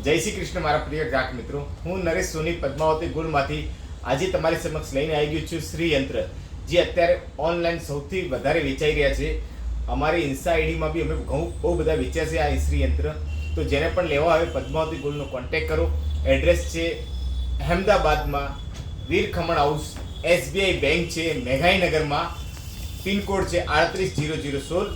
જય શ્રી કૃષ્ણ મારા પ્રિય ગ્રાહક મિત્રો, હું નરેશ સોની પદ્માવતી ગુણમાંથી આજે તમારી સમક્ષ લઈને આવી ગયો છું શ્રી યંત્ર, જે અત્યારે ઓનલાઈન સૌથી વધારે વેચાઈ રહ્યા છે. અમારી ઇન્સ્ટા આઈડીમાં બી અમે બહુ બધા વેચ્યા છે આ શ્રી યંત્ર. તો જેને પણ લેવા આવે પદ્માવતી ગોલ્ડનો કોન્ટેક્ટ કરો. એડ્રેસ છે અહેમદાબાદમાં વીર ખમણ હાઉસ, SBI બેંક છે મેઘાઈનગરમાં, પિનકોડ છે 380016.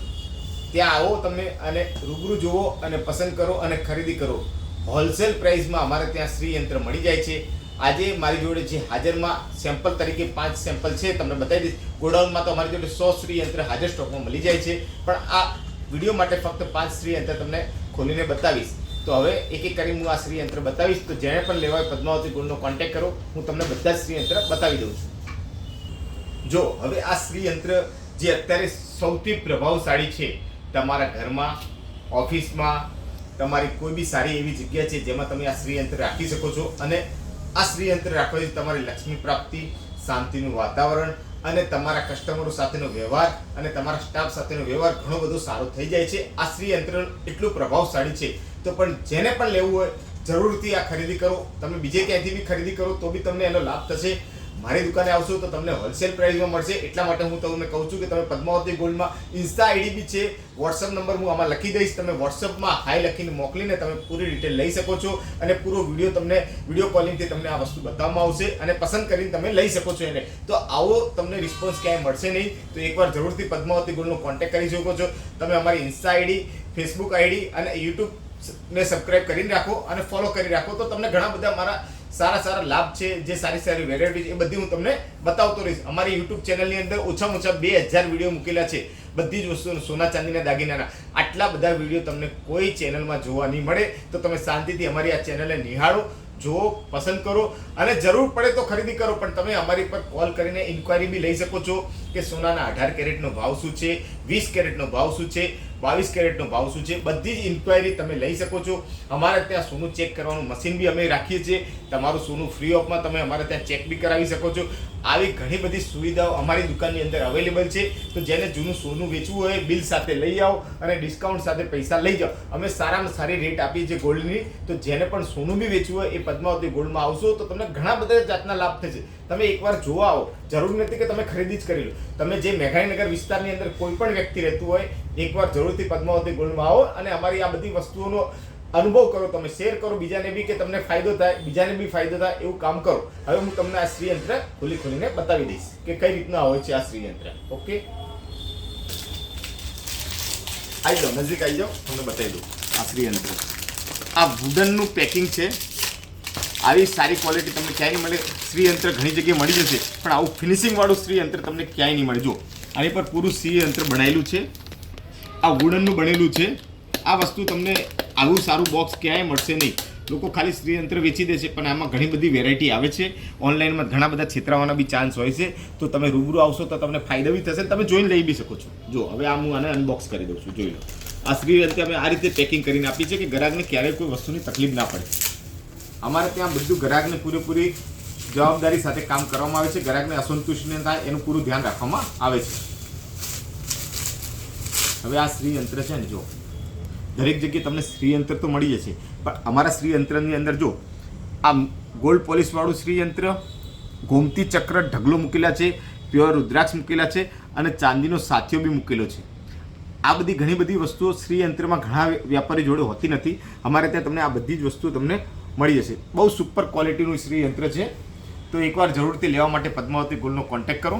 ત્યાં આવો તમે અને રૂબરૂ જુઓ અને પસંદ કરો અને ખરીદી કરો. હોલસેલ પ્રાઇસમાં અમારે ત્યાં શ્રી યંત્ર મળી જાય છે. આજે મારી જોડે જે હાજરમાં સેમ્પલ તરીકે 5 સેમ્પલ છે, તમને બતાવી દઈશ. ગોડાઉનમાં તો અમારી જોડે 100 શ્રી યંત્ર હાજર સ્ટોકમાં મળી જાય છે, પણ આ વિડીયો માટે ફક્ત 5 શ્રી યંત્ર તમને ખોલીને બતાવીશ. તો હવે એક એક કરી હું આ શ્રી યંત્ર બતાવીશ. તો જેને પણ લેવા હોય પદ્માવતી ગોલ્ડનો કોન્ટેક્ટ કરો, હું તમને બધા જ શ્રી યંત્ર બતાવી દઉં છું. જો હવે આ શ્રી યંત્ર જે અત્યારે સૌથી પ્રભાવશાળી છે, તમારા ઘરમાં, ઓફિસમાં, તમારી કોઈ બી સારી એવી જગ્યા છે જેમાં તમે આ શ્રી યંત્ર રાખી શકો છો. અને આ શ્રી યંત્ર રાખવાથી તમારી લક્ષ્મી પ્રાપ્તિ, શાંતિનું વાતાવરણ અને તમારા કસ્ટમરો સાથેનો વ્યવહાર અને તમારા સ્ટાફ સાથેનો વ્યવહાર ઘણો બધો સારો થઈ જાય છે. આ શ્રી યંત્ર એટલું પ્રભાવશાળી છે. તો પણ જેને પણ લેવું હોય જરૂરથી આ ખરીદી કરો. તમે બીજે ક્યાંથી બી ખરીદી કરો તો બી તમને એનો લાભ થશે. મારી દુકાને આવશો તો તમને હોલસેલ પ્રાઇસમાં મળશે. એટલા માટે હું તમને કહું છું કે તમે પદ્માવતી ગોલ્ડમાં ઇન્સ્ટા આઈડી બી છે, વોટ્સઅપ નંબર હું આમાં લખી દઈશ. તમે વોટ્સઅપમાં હાઈ લખીને મોકલીને તમે પૂરી ડિટેલ લઈ શકો છો અને પૂરો વિડીયો તમને વિડીયો કોલિંગથી તમને આ વસ્તુ બતાવવામાં આવશે અને પસંદ કરીને તમે લઈ શકો છો એને. તો આવો તમને રિસ્પોન્સ ક્યાંય મળશે નહીં. તો એકવાર જરૂરથી પદ્માવતી ગોલ્ડનો કોન્ટેક્ટ કરી શકો છો. તમે અમારી ઇન્સ્ટા આઈડી, ફેસબુક આઈડી અને યુટ્યુબ ને સબસ્ક્રાઇબ કરીને રાખો અને ફોલો કરી રાખો. તો તમને ઘણા બધા મારા સારા લાભ છે, જે સારી વેરાયટી છે, એ બધી હું તમને બતાવતો રહીશ. અમારી યુટ્યુબ ચેનલની અંદર ઓછામાં ઓછા 2000 વિડીયો મૂકેલા છે, બધી જ વસ્તુઓ, સોના ચાંદીના દાગીનાના. આટલા બધા વિડીયો તમને કોઈ ચેનલમાં જોવા નહીં મળે. તો તમે શાંતિથી અમારી આ ચેનલને નિહાળો, જુઓ, પસંદ કરો અને જરૂર પડે તો ખરીદી કરો. પણ તમે અમારી પર કોલ કરીને ઇન્ક્વાયરી બી લઈ શકો છો કે સોનાના 18 કેરેટનો ભાવ શું છે, 20 કેરેટનો ભાવ શું છે, 22 કેરેટનો ભાવ શું છે, બધી જ ઇન્ક્વાયરી તમે લઈ શકો છો. અમારે ત્યાં સોનું ચેક કરવાનું મશીન બી અમે રાખીએ છીએ. તમારું સોનું ફ્રી ઓફમાં તમે અમારે ત્યાં ચેક બી કરાવી શકો છો. આવી ઘણી બધી સુવિધાઓ અમારી દુકાનની અંદર અવેલેબલ છે. તો જેને જૂનું સોનું વેચવું હોય, બિલ સાથે લઈ આવો અને ડિસ્કાઉન્ટ સાથે પૈસા લઈ જાઓ. અમે સારામાં સારી રેટ આપીએ છીએ ગોલ્ડની. તો જેને પણ સોનું બી વેચવું હોય એ પદ્માવતી ગોલ્ડમાં આવશો તો તમને ઘણા બધા જાતના લાભ થશે. તમે એકવાર જોવા આવો. જરૂર નથી કે તમે ખરીદી જ કરી લો. તમે જે મેઘાણીનગર વિસ્તારની અંદર કોઈ પણ વ્યક્તિ રહેતું હોય, એકવાર જરૂરથી પદ્માવતી ગોલ્ડમાં આવો અને અમારી આ બધી વસ્તુઓનો અનુભવ કરો. તમે શેર કરો બીજાને બી, કે તમને ફાયદો થાય, બીજાને બી ફાયદો થાય, એવું કામ કરો. હવે હું તમને આ શ્રી યંત્ર ખોલીને બતાવી દઈશ કે કઈ રીતના હોય છે આ શ્રી યંત્ર. ઓકે, આવી જાઓ, નજીક આવી જાઓ, તમને બતાવી દઉં આ શ્રી યંત્ર. આ વુડનનું પેકિંગ છે. આવી સારી ક્વોલિટી તમને ક્યાંય નહીં મળે. શ્રી યંત્ર ઘણી જગ્યાએ મળી જશે, પણ આવું ફિનિશિંગ વાળું શ્રી યંત્ર તમને ક્યાંય નહીં મળે. જો આની પર પૂરું શ્રી યંત્ર બનાવેલું છે, આ વુડનનું બનેલું છે. આ વસ્તુ તમને આવું સારું બોક્સ ક્યાંય મળશે નહીં. લોકો ખાલી શ્રી યંત્ર વેચી દે છે, પણ આમાં ઘણી બધી વેરાયટી આવે છે. ઓનલાઈનમાં ઘણા બધા છેતરાવાના બી ચાન્સ હોય છે. તો તમે રૂબરૂ આવશો તો તમને ફાયદો બી થશે, તમે જોઈને લઈ બી શકો છો. જો હવે આ હું આને અનબોક્સ કરી દઉં છું, જોઈ લો. આ શ્રી યંત્ર અમે આ રીતે પેકિંગ કરીને આપી છે કે ગ્રાહકને ક્યારેય કોઈ વસ્તુની તકલીફ ના પડે. અમારે ત્યાં બધું ગ્રાહકને પૂરેપૂરી જવાબદારી સાથે કામ કરવામાં આવે છે. ગ્રાહકને અસંતુષ્ટ ન થાય એનું પૂરું ધ્યાન રાખવામાં આવે છે. હવે આ શ્રી યંત્ર છે ને, જો દરેક જગ્યાએ તમને શ્રી યંત્ર તો મળી જશે, પણ અમારા શ્રી યંત્રની અંદર જો આ ગોલ્ડ પોલિશ વાળું શ્રી યંત્ર, ગોમતી ચક્ર ઢગલો મૂકેલા છે, પ્યોર રુદ્રાક્ષ મૂકેલા છે અને ચાંદીનો સાથિયો બી મૂકેલો છે. આ બધી ઘણી બધી વસ્તુઓ શ્રી યંત્રમાં ઘણા વ્યાપારી જોડે હોતી નથી. અમારે ત્યાં તમને આ બધી જ વસ્તુઓ તમને મળી જશે. બહુ સુપર ક્વોલિટીનું શ્રી યંત્ર છે. તો એકવાર જરૂરથી લેવા માટે પદ્માવતી ગોલ્ડનો કોન્ટેક્ટ કરો.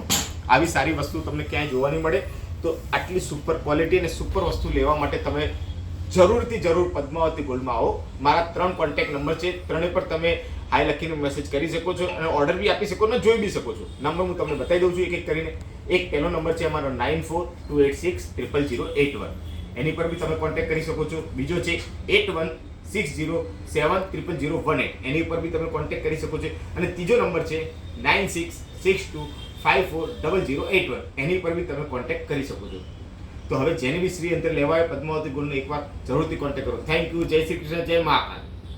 આવી સારી વસ્તુ તમને ક્યાંય જોવા નહીં મળે. તો આટલી સુપર ક્વોલિટી અને સુપર વસ્તુ લેવા માટે તમે જરૂર પદ્માવતી ગોલ્ડમાં આવો. મારા 3 કોન્ટેક્ટ નંબર છે, ત્રણે પર તમે હાઈ લખીને મેસેજ કરી શકો છો અને ઓર્ડર બી આપી શકો અને જોઈ બી શકો છો. નંબર હું તમને બતાવી દઉં છું એક એક કરીને. એક પહેલો નંબર છે અમારો 9428600081. એની પર બી તમે કોન્ટેક્ટ કરી શકો છો. બીજો છે 8160730018. એની ઉપર બી તમે કોન્ટેક્ટ કરી શકો છો. અને ત્રીજો નંબર છે 9662540081. એની પર બી તમે કોન્ટેક્ટ કરી શકો છો. તો હવે જેને બી શ્રી યંત્ર લેવા હોય પદ્માવતી ગોલ્ડનો એકવાર જરૂરથી કોન્ટેક્ટ કરો. Thank you. જય શ્રી કૃષ્ણ, જય મહાકાલ.